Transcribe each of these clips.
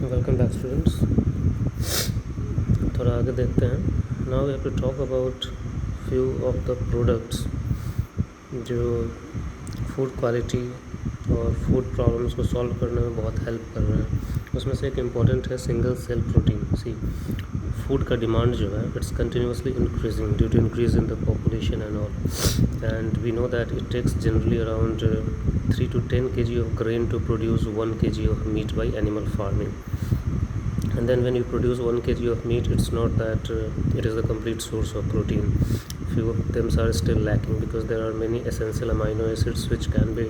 Welcome back students. थोड़ा आगे देखते हैं। Now we have to talk about few of the products जो फूड क्वालिटी और फूड प्रॉब्लम्स को सॉल्व करने में बहुत हेल्प कर रहे हैं। उसमें से एक इम्पॉर्टेंट है single cell protein. Sea food का डिमांड जो है it's continuously increasing due to increase in the population and all, and we know that it takes generally around 3 to 10 kg of grain to produce 1 kg of meat by animal farming. And then when you produce 1 kg of meat, it's not that it is the complete source of protein. Few of them are still lacking because there are many essential amino acids which can be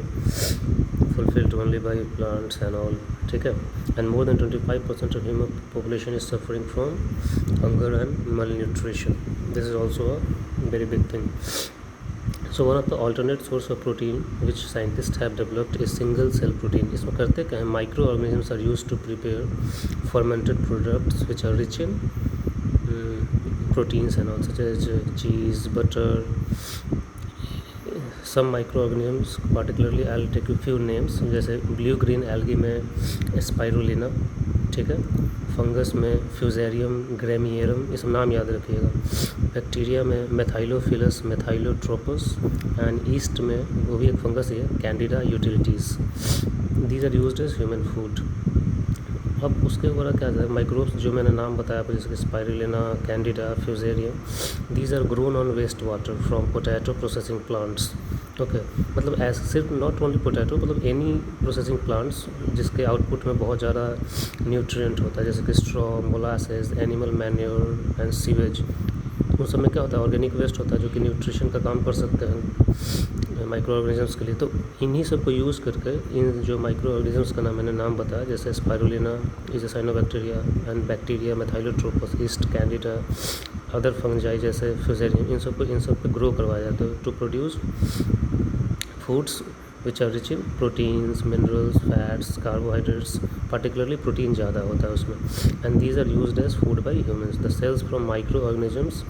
fulfilled only by plants and all. Okay? And more than 25% of human population is suffering from hunger and malnutrition. This is also a very big thing. So one of the alternate source of protein which scientists have developed is single cell protein. इसमें करते क्या है, microorganisms are used to prepare fermented products which are rich in proteins and all, such as cheese, butter. Some microorganisms, particularly I'll take a few names, जैसे blue green algae में spirulina, ठीक है, fungus में fusarium ग्रेमियरम, ये सब नाम याद रखिएगा। बैक्टीरिया में मेथाइलोफिलस मेथाइलोट्रोपस, एंड ईस्ट में वो भी एक फंगस है Candida utilities. These are used as human food. अब उसके ऊपर क्या है, माइक्रोब्स जो मैंने नाम बताया आपको, जैसे कि spirulina, Candida, Fusarium, these are grown on waste water from potato processing plants. Okay, मतलब ऐसे सिर्फ नॉट ओनली पोटैटो, मतलब एनी प्रोसेसिंग प्लांट्स जिसके आउटपुट में बहुत ज़्यादा न्यूट्रिएंट होता है, जैसे कि straw, molasses, animal manure and sewage. उस समय क्या होता है, ऑर्गेनिक वेस्ट होता है जो कि न्यूट्रिशन का काम कर सकते हैं माइक्रो ऑर्गेनिजम्स के लिए। तो इन्हीं सब को यूज़ करके इन जो माइक्रो ऑर्गेनिजम्स का मैंने नाम बताया, जैसे spirulina is a cyanobacteria and bacteria methylotrophus, yeast, candida, other fungi जैसे फ्यूजेरियम, इन सब को ग्रो करवाया जाता है to produce foods which are rich in proteins, minerals, fats, carbohydrates, particularly protein ज़्यादा होता है उसमें, and these are used as food by humans. The cells from micro organisms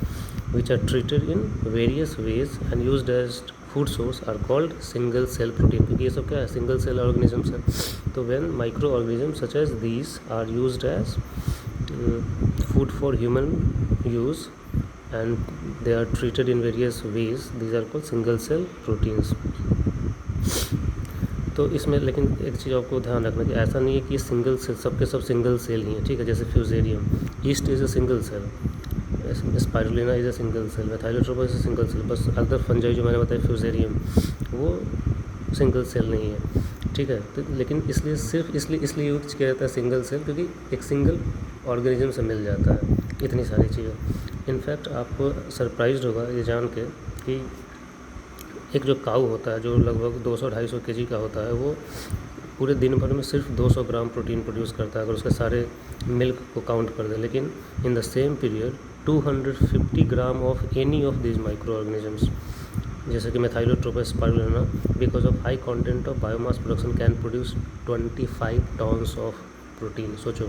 which are treated in various ways and used as food source are called single cell protein, क्योंकि ये सब क्या है, single cell organisms हैं। तो when micro organisms such as these are used as food for human use and they are treated in various ways, these are called single cell proteins. तो इसमें लेकिन एक चीज़ आपको ध्यान रखना कि ऐसा नहीं है कि सिंगल सेल सबके सब सिंगल सेल ही हैं, ठीक है। जैसे fusarium, yeast is a single cell, spirulina is a single cell, methylotrophus is a single cell, बस अदर फंजाई जो मैंने बताया फ्यूजेरियम वो सिंगल सेल नहीं है, ठीक है। तो लेकिन इसलिए सिर्फ इसलिए यूज किया जाता है सिंगल सेल, क्योंकि एक सिंगल ऑर्गेनिज्म से मिल जाता है इतनी सारी चीज़ें। इनफैक्ट आपको सरप्राइज्ड होगा ये जान के कि एक जो काऊ होता है जो लगभग 200-250 kg का होता है, वो पूरे दिन भर में सिर्फ 200 ग्राम प्रोटीन प्रोड्यूस करता है अगर उसके सारे मिल्क को काउंट कर दें। लेकिन in the same period 250 gram of any of these micro organisms, जैसे कि methylotrophus, spirulina, because of high content of biomass production can produce 25 tons of protein. सोचो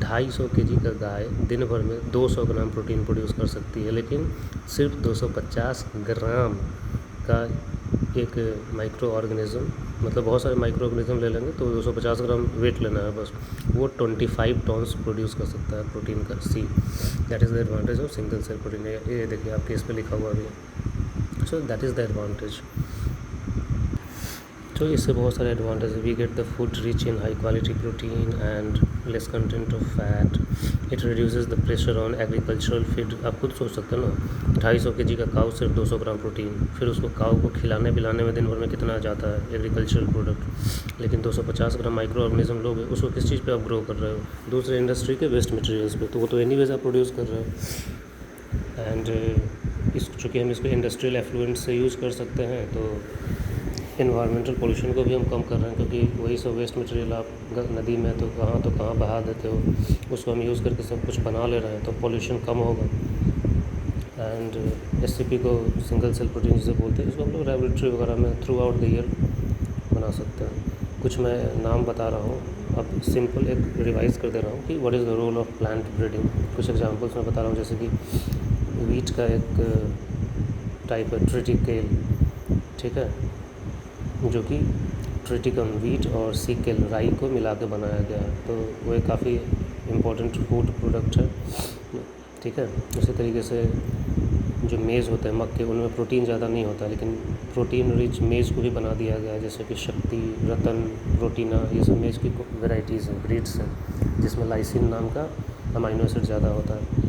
250 kg का गाय दिन भर में 200 ग्राम प्रोटीन प्रोड्यूस कर सकती है, लेकिन सिर्फ 250 ग्राम का एक माइक्रो ऑर्गेनिज्म, मतलब बहुत सारे माइक्रो ऑर्गेनिज्म ले लेंगे तो 250 ग्राम वेट लेना है बस, वो 25 टन्स प्रोड्यूस कर सकता है प्रोटीन का। See that is the advantage of single cell protein. ये देखिए आपके इस पर लिखा हुआ भी है। So that is the advantage. तो इससे बहुत सारे एडवांटेज है। We get the food rich in high quality protein and less content of fat. It reduces the pressure on agricultural feed. आप खुद सोच सकते हैं ना, 250 kg का काऊ सिर्फ 200 ग्राम प्रोटीन, फिर उसको काऊ को खिलाने पिलाने में दिन भर में कितना जाता है एग्रीकल्चरल प्रोडक्ट। लेकिन 250 ग्राम माइक्रो ऑर्गेनिज्म लोगे, उसको किस चीज़ पे आप ग्रो कर रहे हो, दूसरे इंडस्ट्री के वेस्ट मटेरियल्स पे, तो वो तो एनीवेज आप प्रोड्यूस कर रहे हो। एंड चूँकि हम इसको इंडस्ट्रियल एफ्लुएंट से यूज़ कर सकते हैं, तो इन्वायरमेंटल पोल्यूशन को भी हम कम कर रहे हैं, क्योंकि वही सब वेस्ट मटेरियल आप नदी में तो कहाँ बहा देते हो, उसको हम यूज़ करके सब कुछ बना ले रहे हैं, तो पोल्यूशन कम होगा। एंड एससीपी को सिंगल सेल प्रोटीन जिसे बोलते हैं, इसको हम लोग लेबोरेटरी वगैरह में थ्रू आउट द ईयर बना सकते हैं। कुछ मैं नाम बता रहा हूँ, अब सिंपल एक रिवाइज कर दे रहा हूँ कि what is the role of plant breeding. कुछ एग्जांपल्स मैं बता रहा हूँ, जैसे कि वीट का एक टाइप है ट्रिटिकेल, ठीक है, जो कि ट्रिटिकम वीट और सीकेल राई को मिला के बनाया गया है। तो वो एक काफ़ी इम्पोर्टेंट फूड प्रोडक्ट है, ठीक है। उसी तरीके से जो मेज़ होते हैं मक्के, उनमें प्रोटीन ज़्यादा नहीं होता, लेकिन प्रोटीन रिच मेज़ को भी बना दिया गया है, जैसे कि शक्ति, रतन, प्रोटीना, ये सब मेज़ की वेराइटीज़ हैं, ब्रीड्स हैं, जिसमें लाइसिन नाम का अमाइनो एसिड ज़्यादा होता है।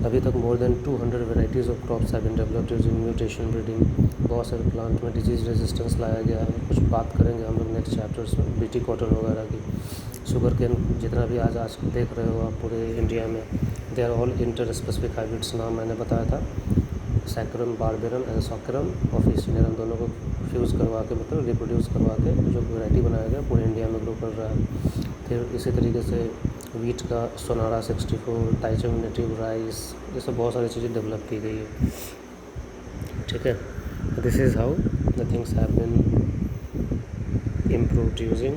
अभी तक more than 200 varieties of crops have been developed using mutation breeding. बहुत सारे प्लांट में डिजीज़ रेजिस्टेंस लाया गया है। कुछ बात करेंगे हम लोग नेक्स्ट चैप्टर्स में बीटी कॉटन वगैरह की। शुगर केन जितना भी आज देख रहे हो आप पूरे इंडिया में, they are all inter specific hybrids. नाम मैंने बताया था, Saccharum barberum and Saccharum officinarum, दोनों को फ्यूज़ करवा के, मतलब रिप्रोड्यूस करवा के जो वैरायटी बनाया गया पूरे इंडिया में ग्रो कर रहा है। फिर इसी तरीके से वीट का सोनारा 64, टाइचम नेटिव राइस, ये सब बहुत सारी चीज़ें डेवलप की गई है, ठीक है। This is how the things have been improved using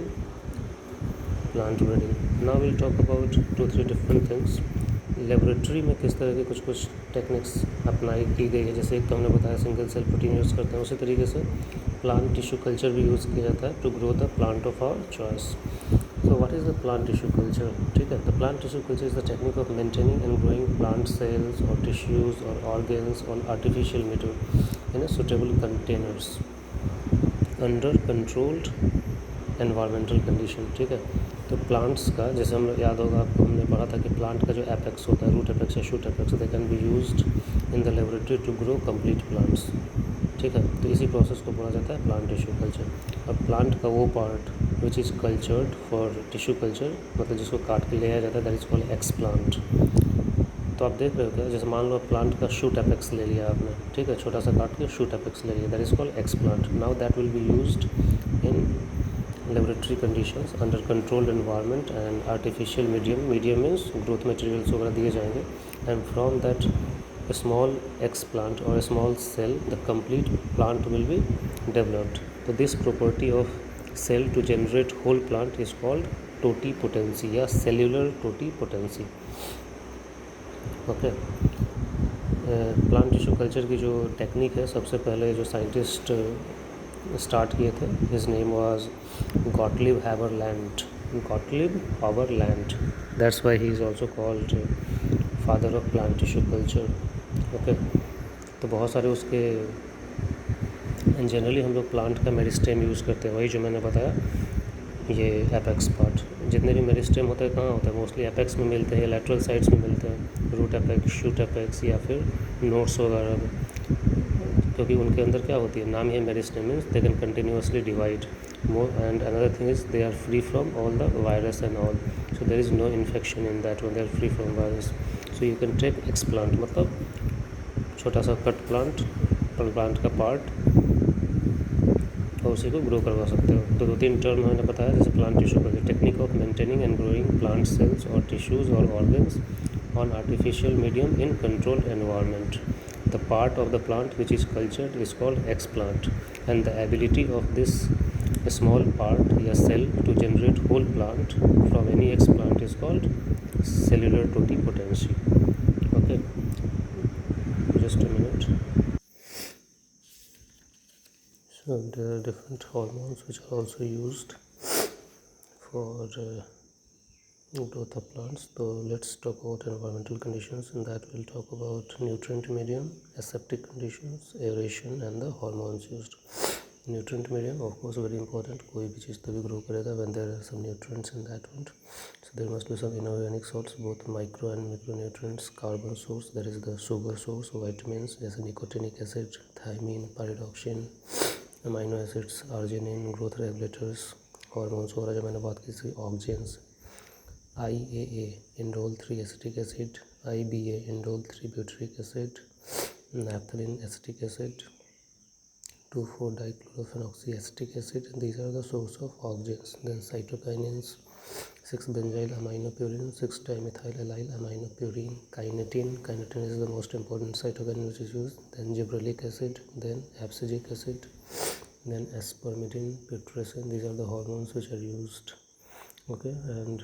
plant breeding. Now will talk about 2-3 different things. Laboratory में किस तरह की कुछ टेक्निक्स अप्लाई की गई है, जैसे एक तो हमने बताया सिंगल सेल प्रोटीन यूज़ करते हैं, उसी तरीके से प्लांट टिश्यू कल्चर भी यूज़ किया जाता है to grow the plant of our choice. So what is the plant tissue culture? ठीक है, the plant tissue culture is the technique of maintaining and growing plant cells or tissues or organs on artificial medium in a suitable containers under controlled environmental condition, ठीक है। तो plants का, जैसे हम याद होगा आपको, हमने पढ़ा था कि प्लांट का जो एपेक्स होता है, रूट एपेक्स या shoot apex, they can be used in the laboratory to grow complete plants, ठीक है। तो इसी प्रोसेस को बोला जाता है प्लांट टिश्यू कल्चर। और प्लांट का वो part which is cultured for tissue culture, मतलब जिसको काट के लिया जाता है, दैट इज़ कॉल्ड एक्सप्लांट। तो आप देख रहे हो क्या, जैसे मान लो प्लांट का शूट एपेक्स ले लिया आपने, ठीक है, छोटा सा काट के शूट एपेक्स ले लिया, that is called explant. Now that will be used in laboratory conditions under controlled environment and artificial medium means growth materials वगैरह दिए जाएंगे, and from that a small explant or a small cell the complete plant will be developed. So this property of cell to generate whole plant is called totipotency या cellular totipotency, okay. Plant tissue culture की जो technique है, सबसे पहले जो scientist start किए थे, his name was Gottlieb Haberlandt, that's why he is also called father of plant tissue culture, okay. तो बहुत सारे उसके, जनरली हम लोग प्लांट का मेरिस्टेम यूज़ करते हैं, वही जो मैंने बताया, ये एपेक्स पार्ट। जितने भी मेरिस्टेम होते हैं कहाँ होता है, मोस्टली एपेक्स में मिलते हैं, लैटरल साइड्स में मिलते हैं, रूट एपेक्स, शूट एपेक्स या फिर नोड्स वगैरह में, क्योंकि उनके अंदर क्या होती है, नाम ही meristem means they can continuously divide more, and another thing is they are free from all the virus and all, so there is no infection in that one, they are free from virus. So you can take explant, मतलब छोटा सा cut plant का part, और उसी को grow करवा सकते हो। तो 2-3 टर्म मैंने बताया, जैसे plant tissue culture, technique of maintaining and growing plant cells और टिश्यूज़ और organs on artificial medium in controlled environment. The part of the plant which is cultured is called explant, and the ability of this small part या cell to generate whole plant from any explant is called cellular totipotency, okay. Just a minute. So there are different hormones which are also used for growth of plants. So let's talk about environmental conditions, and that we'll talk about nutrient medium, aseptic conditions, aeration and the hormones used. Nutrient medium of course very important, कोई भी चीज़ तभी grow करेगा when there are some nutrients in that one, so there must be some inorganic source, both micro and macro nutrients, carbon source, there is the sugar source, vitamins जैसे nicotinic acid, thiamine, pyridoxine, amino acids, arginine, growth regulators, hormones वगैरह जो मैंने बात की थी, auxins, IAA indole 3 acetic acid, IBA indole 3 butyric acid, naphthalene acetic acid, 2,4-dichlorophenolactic acid, and these are the source of oxygens. Then cytokinins, 6-benzyl aminopurine, 6-dimethylallyl aminopurine, kinetin is the most important cytokinin which is used, then gibberellic acid, then abscisic acid, then aspartame, putrescine, these are the hormones which are used, okay, and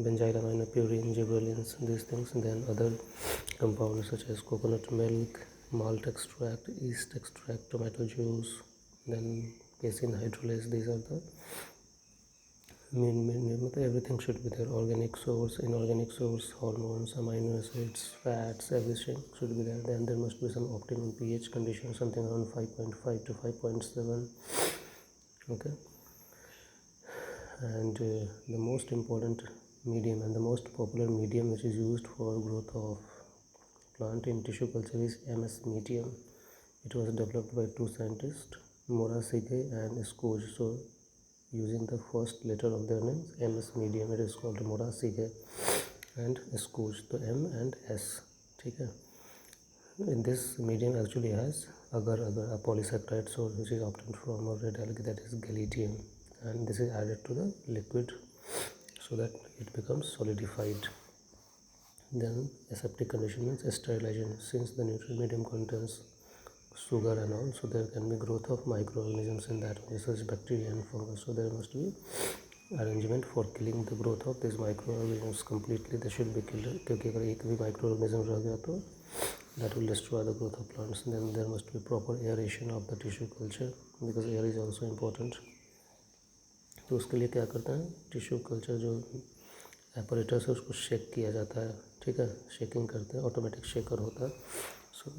benzyl aminopurine, gibberellins, these things, and then other compounds such as coconut milk, malt extract, yeast extract, tomato juice, then casein hydrolase, these are the main everything should be there. Organic source, inorganic source, hormones, amino acids, fats, everything should be there. Then there must be some optimum pH condition, something around 5.5 to 5.7. Okay. And the most important medium and the most popular medium which is used for growth of plant in tissue culture is MS medium. It was developed by two scientists, Morashige and Skoj. So using the first letter of their names, MS medium, it is called Morashige and Skoj. So M and S. Okay. In this medium actually has agar, a polysaccharide source which is obtained from a red algae, that is Galletium, and this is added to the liquid so that it becomes solidified. Then aseptic condition means sterilization. Since the nutrient medium contains sugar and all, so there can be growth of microorganisms in that, such as bacteria and fungus. So there must be arrangement for killing the growth of these microorganisms completely. They should be killed, क्योंकि अगर एक भी microorganism रह गया तो that will destroy the growth of plants. Then there must be proper aeration of the tissue culture, because air is also important. तो उसके लिए क्या करते हैं, टिश्यू कल्चर जो एपरेटस है उसको शेक किया जाता है. ठीक है, शेकिंग करते हैं, ऑटोमेटिक शेकर होता है. सो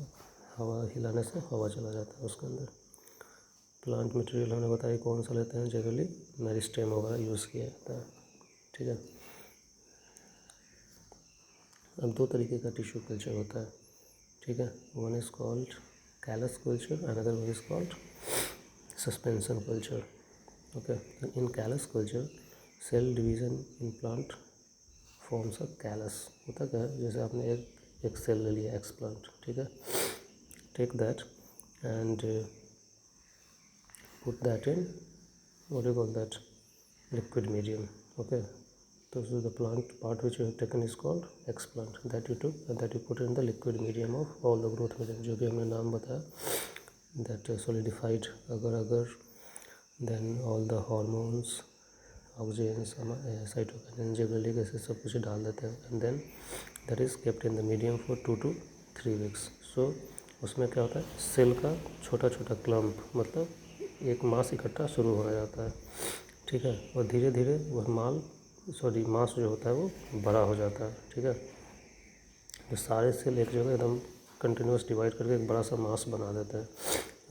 हवा हिलाने से हवा चला जाता है उसके अंदर. प्लांट मटेरियल हमने बताया कौन सा लेते हैं, जनरली मेरिस्टेम वगैरह यूज़ किया जाता है. ठीक है. अब दो तरीके का टिश्यू कल्चर होता है. ठीक है, one is called callus culture, another one is called suspension culture. Okay, in callus culture cell division in plant forms a callus. होता क्या है, जैसे आपने एक सेल ले लिया एक्स प्लांट. ठीक है, take that and put that in what do you call that, liquid medium. Okay, so the plant part which you have taken is called explant, that you took and that you put in the liquid medium of all the growth medium जो भी हमने नाम बताया, that solidified agar, then all the hormones, auxins, cytokines, gibberellic ऐसे सब कुछ डाल देते हैं, and then that is kept in the medium for 2 to 3 weeks. So उसमें क्या होता है, सेल का छोटा छोटा क्लम्प, मतलब एक मास इकट्ठा शुरू हो जाता है. ठीक है, और धीरे धीरे वह मास जो होता है वो बड़ा हो जाता है. ठीक है, तो सारे सेल एक जगह एकदम कंटिन्यूस डिवाइड करके एक बड़ा सा मास बना देते हैं.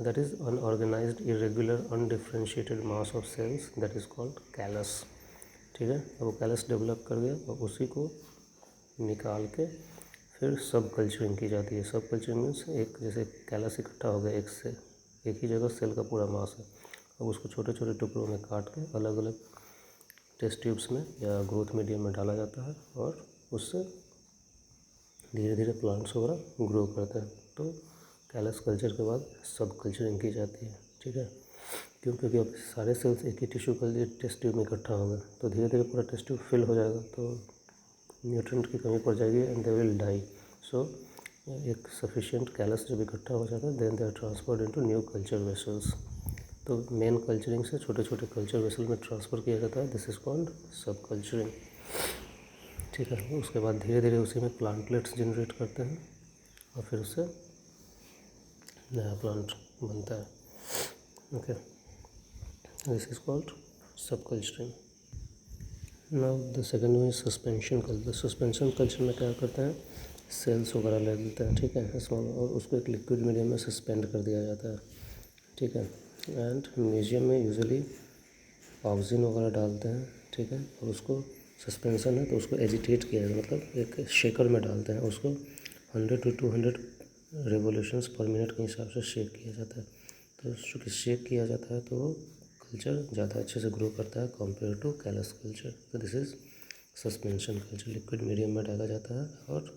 That is unorganized irregular undifferentiated mass of cells, that is called callus. ठीक है, अब वो कैलस डेवलप कर गया और उसी को निकाल के फिर सब कल्चरिंग की जाती है. सब कल्चरिंग मीन्स एक जैसे कैलस इकट्ठा हो गया, एक ही जगह सेल का पूरा मास है, अब उसको छोटे छोटे टुकड़ों में काट के अलग अलग टेस्ट ट्यूब्स में या ग्रोथ मीडियम में डाला जाता है और उससे धीरे धीरे प्लांट्स वगैरह ग्रो करते हैं. तो कैलस कल्चर के बाद सब कल्चरिंग की जाती है. ठीक है, क्योंकि अब सारे सेल्स एक ही टिश्यू कल्चर टेस्ट ट्यूब में इकट्ठा हो गए तो धीरे धीरे पूरा टेस्ट ट्यूब फिल हो जाएगा, तो न्यूट्रिएंट की कमी पड़ जाएगी and they will die. So एक सफिशिएंट कैलस जब इकट्ठा हो जाता है then they are transferred into new culture vessels. तो मेन कल्चरिंग से छोटे छोटे कल्चर वेसल में ट्रांसफ़र किया जाता है. दिस इज़ कॉल्ड सब कल्चरिंग. ठीक है, उसके बाद धीरे धीरे उसी में प्लांटलेट्स जनरेट करते हैं और फिर उससे नया प्लांट बनता है. ओके, दिस इज़ कॉल्ड सब culturing. Now the second one is suspension culture. Suspension culture में क्या करते हैं, सेल्स वगैरह ले लेते हैं. ठीक है, स्मॉल, और उसको एक लिक्विड मीडियम में सस्पेंड कर दिया जाता है. ठीक है, एंड म्यूजियम में यूजुअली ऑक्सीजन वगैरह डालते हैं. ठीक है, और उसको सस्पेंशन है तो उसको एजिटेट किया जाता है, मतलब एक शेकर में डालते हैं, उसको 100 to 200 रिवोल्यूशंस पर मिनट के हिसाब से शेक किया जाता है. तो चूँकि शेक किया जाता है तो कल्चर ज़्यादा अच्छे से ग्रो करता है कंपेयर टू कैलस कल्चर. तो this is suspension culture. Liquid medium में डाला जाता है और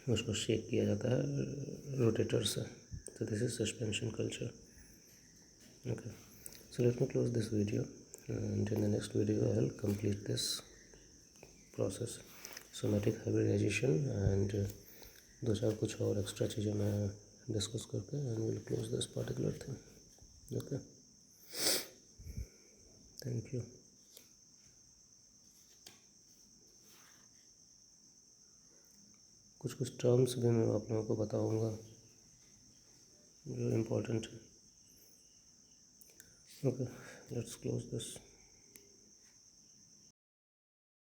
उसको शेक किया जाता है रोटेटर से. So this is suspension culture. Okay, so let me close this video and in the next video I will complete this process, somatic hybridization, and दो चार कुछ और एक्स्ट्रा चीज़ें मैं डिस्कस करके and will close this particular thing. Okay, thank you. कुछ terms भी मैं आप लोगों को बताऊंगा जो इम्पोर्टेंट है. Okay, let's close this.